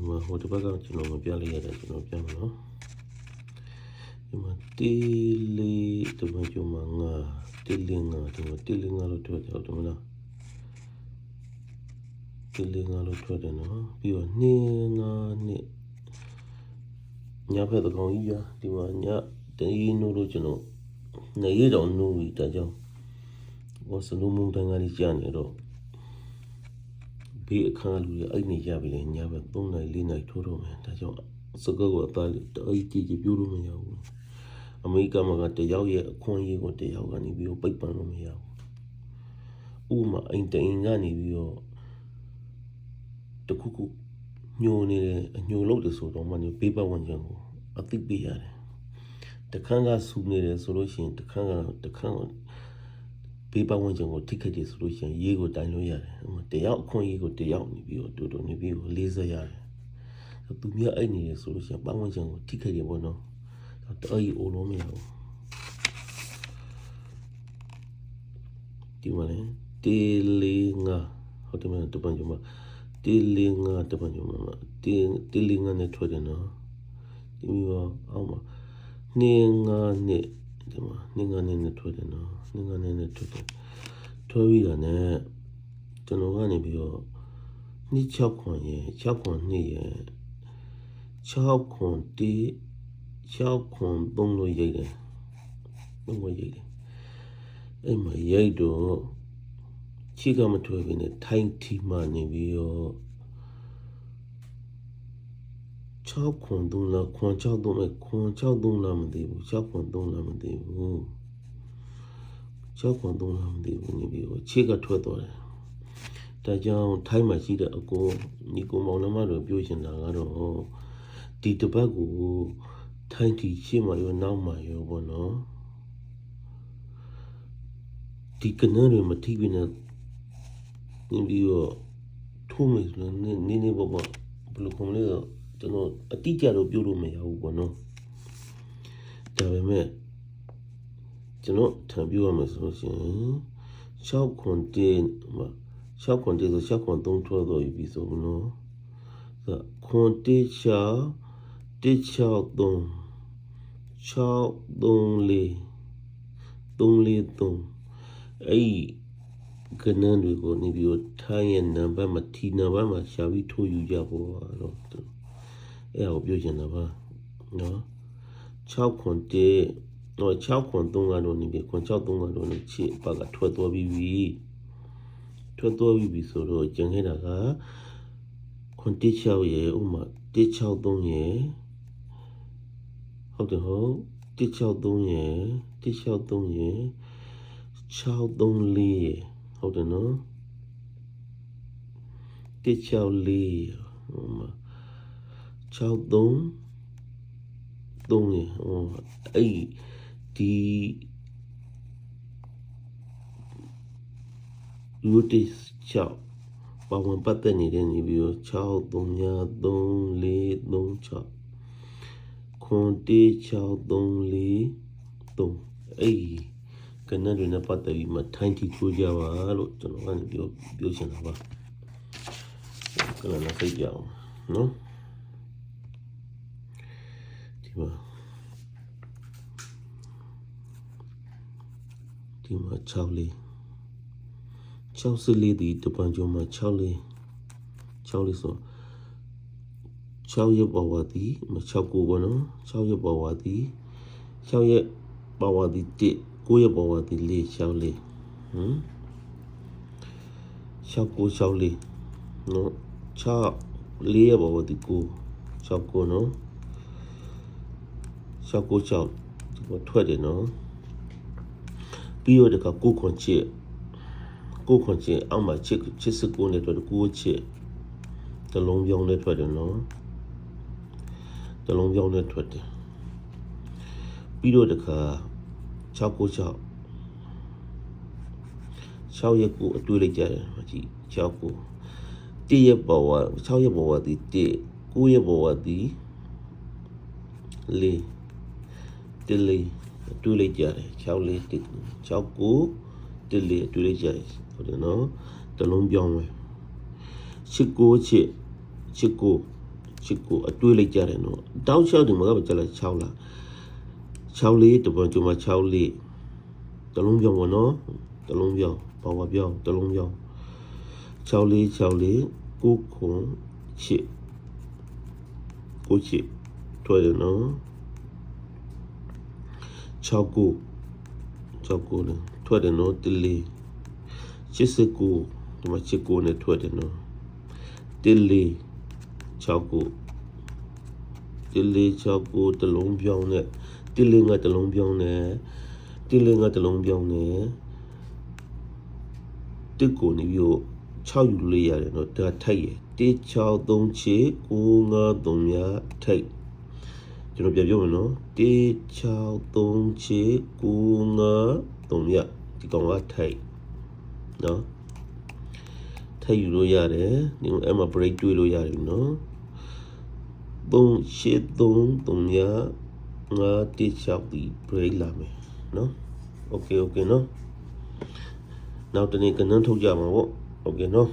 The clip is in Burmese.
မှာဟိုတစ်ပတ်ကကျွန်တော်မပြလိုက်ရတယ်ကျွန်တော်ပြမယ်နော်ဒီမှာတီလီတမကျမငါတီလီငါဒီမှာတီလီငါလို့ထွက်တယ်ဟုတ်တယ်မလားတီလီငါလို့ထွက်တယ်နော်ပြီးတော့နှင်းငါနဲ့ညဘက်တကောင်ကြီးရာဒီမှာညတရင်နိုးလို့ကျွန်တော်နေရတော့နိုးပြီဒါကြောင့်ဘောစလုံးမုန်တန်းကလေးကြာနေတော့ဘေးအခါလူတွေအဲ့နေရပြီလေညဘက်3နိုင်4နိုင်ထိုးတော့မယ်ဒါကြောင့်စကောက်ကအသားအဲ့ကြည့်ပြိုးလို့မရဘူးအမေရိကန်မှာတယောက်ရဲ့အခွင့်အရေးကိုတယောက်ကနေပြီးတော့ပိတ်ပန်လို့မရဘူးဥပမာအိမ်တိုင်ကနေပြီးတော့တခုခုညိုနေတယ်အညိုလို့တယ်ဆိုတော့မှနေပေးပတ်ဝန်ကျင်ကိုအသိပေးရတယ်တခန်းကဆူနေတယ်ဆိုလို့ရှိရင်တခန်းပေးပတ်ဝန်ကျင်ကိုထိခိုက်တယ်ဆိုလို့ရှိရင်ရေးကိုတိုင်လို့ရတယ်တယောက်အခွင့်အရေးကိုတယောက်နေပြီးတော့တူတူနေပြီးတော့လေးစားရတယ်သူများအဲ့နေတယ်ဆိုလို့ရှိရင်ပတ်ဝန်ကျင်ကိုထိခိုက်တယ်ပေါ့နော်တော်ကြီးအိုလို့မရဘူးဒီမှာလေတီလီငါဟုတ်တယ်မလားတပန်ကျမတီလီငါတပန်ကျမတီလီငါနဲ့ထွက်တယ်နော်ဒီမျိုးအောင်မနေငါနဲ့ဒီမှာနေငါနဲ့ထွက်တယ်နော်နေငါနဲ့ထွက်တယ်ထွက်ပြီးတာနဲ့ကျွန်တော်ကနေပြီးတော့နှစ်6ခွန်ရဲ့6ခွန်2ရဲ့6ခွန်1 6ခွန်3လို့ရိုက်တယ်3ကိုရိုက်တယ်အဲ့မှာရိုက်တော့ချီကမထွက်ဘဲနဲ့ထိုင်းထီမှနေပြီးတော့6ခွန်3လားခွန်6 3လားခွန်6 3လားမသိဘူး6ခွန်3လားမသိဘူး6ခွန်3လားမသိဘူးနေပြီးတော့ချီကထွက်သွားတယ်ဒါကြောင့်ထိုင်းမှာရှိတဲ့အကိုညီကိုမောင်နှမတို့ပြောချင်တာကတော့ဒီတပတ်ကိုထိုင်းတီရှေ့မှာရောနောက်မှာရောပေါ့နော်ဒီကနန်းတွေမထိပြီနဲ့နေပြီးတော့ထိုးမယ်ဆိုရင်နင်းပေါ့ဘယ်လိုခေါ်မလဲကျွန်တော်အတိအကျတော့ပြောလို့မရဘူးပေါ့နော်ဒါပေမဲ့ကျွန်တော်ထပ်ပြောရမယ်ဆိုလို့ရှိရင်6ခွန်1 6ခွန်1ဆို6ခွန်3ထွက်တော့ပြီဆိုဘူးနော်ခွန်1 6 1 6 3 3 အဲ့ကနန်းတွေကိုနေပြီးတော့ထိုင်းရဲ့နံပါတ်မှာထီနံပါတ်မှာရှာပြီးထိုးယူကြဖို့တော့အဲ့ဒါကိုပြောချင်တာပါနော်6ခွန်1တော့6ခွန်3ကတော့နေပြီးခွန်6 3ကတော့နေချစ်ပါကထွက်သွားပြီးဆိုတော့ကျန်ခဲ့တာကခွန်1 6ရဲ့ဥမာ1 6 3ရဲ့ဟုတ်တယ်ဟုတ်1 6 3ရဲ့1 6 3ရဲ့6 3 4ရဲ့ဟုတ်တယ်နော်1 6 4ဟိုမှာ6 3 3ရဲ့ဟိုအဲ့ဒီလူတိ6ဘာဝင်ပတ်သက်နေတဲ့နေပြီးတော့6 3 3 4 3 6ခွန်1 6 3 4 3အဲ့ကနန်းတွေနဲ့ပတ်သက်ပြီးမှထိုင်းတီထိုးကြပါလို့ကျွန်တော်ကနေပြောချင်တာပါကနန်းနဲ့သိကြအောင်နော်ဒီမှာ6လေး6စလေးဒီတပန်ကျုံမှာ6လေးဆို6ရက်ပါဝတီ6ကိုပေါ့နော်6ရက်ပါဝတီ6ရက်ပါဝတီ1 9ရက်ပါဝတီ4 6လေး6 9 6လေးနော်6 4ရက်ပါဝတီ9 6 9နော်6 9 6ဒီမှာထွက်တယ်နော်ပြီးတော့တခါ9ခွန်ချစ်အောက်မှာချစ်စကိုနဲ့တွေ့9ချစ်တလုံးပြောင်းနဲ့ထွက်တယ်နော်တလုံးပြောင်းနဲ့ထွက်တယ်ပြီးတော့တခါ6 9 6 6ရက်ကိုအတွေ့လိုက်ကြတယ်ကြည့်6ကို1ရက်ပေါ်ဝ6ရက်ပေါ်ဝဒီ1 9ရက်ပေါ်ဝဒီ4 1 4တွေ့လိုက်ကြတယ်6 4 6 9 1 4တွေ့လိုက်ကြတယ်ဟုတ်တယ်နော်တလုံးပြောင်းပဲ8 9 8 8 9 ကိုအတွေးလိုက်ကြတယ်နော်တောက်လျှောက်ဒီမှာကကြလား6လား6လေးတပွန်ကျမ6လေးတလုံးပြောင်းပေါ့နော်တလုံးပြောင်းဘာဝပြောင်းတလုံးပြောင်း6လေး6လေး9ခွန်ချစ်ကိုချစ်ထွက်တယ်နော်6ကိုလည်းထွက်တယ်နော်တလေး89ဒီမှာ89နဲ့ထွက်တယ်နော်တလေး6ကိုတလေး6ကိုတလုံးပြောင်းနဲ့တလေးငါတလုံးပြောင်းနဲ့တလေးငါတလုံးပြောင်းနဲ့တစ်ကိုနေပြီး6ယူလို့ရတယ်နော်ဒါထိုက်ရ1636ချစ်953မြထိုက်ကျွန်တော်ပြန်ပြောမယ်နော်1636ချစ်953မြဒီကောင်ကထိုက်နော်ထိုက်ယူလို့ရတယ်ဒီအဲ့မှာ break တွေးလို့ရတယ်နော်3833မြ916ဒီ break လာမယ်နော် okay နော်နောက်တနေ့ကနန်းထုတ်ကြမှာပေါ့ okay နော်